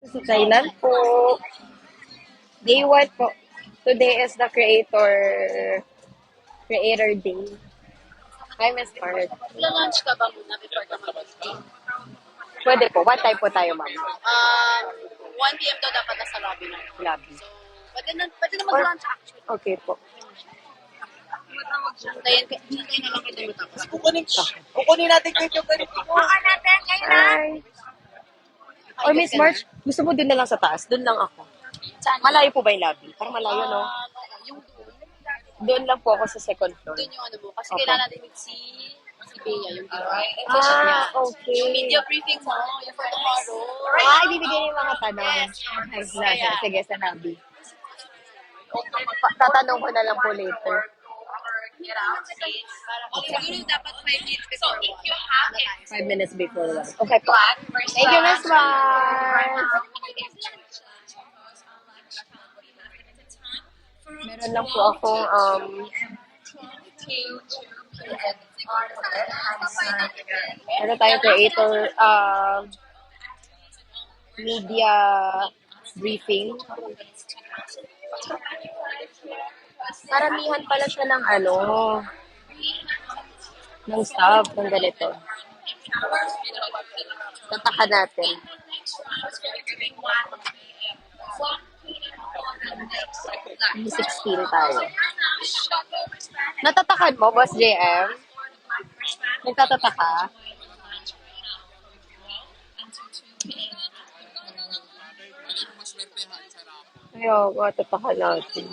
Sa Thailand po. Day 1 po. Today is the creator day. Hi, Miss Mart. Lunch ka ba muna before ka mag-stay? Pwede po. What time po tayo, ma'am? 1 p.m. daw dapat nasa lobby na. Lobby. So, pwede na mag-lunch actually. Okay po. Hintayin na lang kita matapos. Kukunin natin yung ganito. Hi. Or Miss March, gusto mo dun na lang sa taas? Dun lang ako. Saan? Malayo po ba yung lobby? Parang malayo, no? Yung Doon lang po ako sa second floor. doon yung ano mo. Kasi Okay. kailangan natin si Bea, yung Okay. Yung media briefing mo, yung for tomorrow. Ibibigay yung mga tanong. Yes. Ay, sige, sa lobby. Tatanong ko na lang po later. Siguro dapat 5 minutes before. So, if you have it, 5 minutes before 1. Okay po. Thank you, Miss March. Meron lang po akong meron tayong creator media briefing. Karamihan pala siya ng ng staff ng ganito. Tataka natin. May 16 tayo. Natatakan mo, Boss JM? Nagtatataka? Ayaw, matataka natin.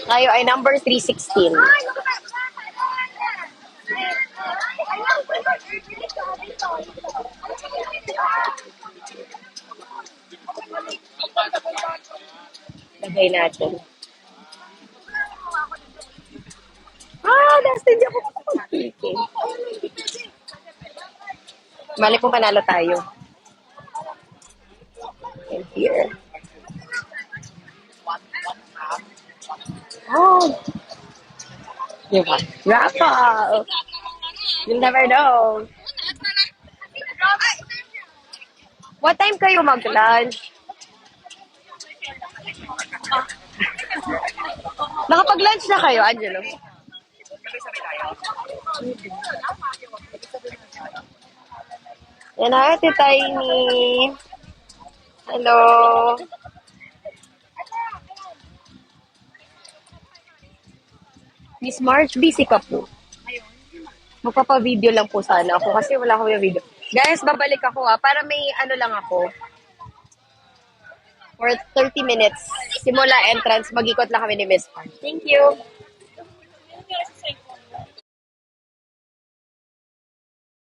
Tayo ay number 316. Lagay natin. Last hindi ako pag-picking. Mali po panalo tayo. And here. Diba? Wrap up! You'll never know. What time kayo mag-lunch? Nakapag-lunch na kayo, Angelo? Yan na, Ate Tiny. Hello. Miss March, busy ka po. Magpapa-video lang po sana ako kasi wala akong video. Guys, babalik ako para may lang ako. For 30 minutes, simula entrance, mag-ikot lang kami ni Miss March. Thank you.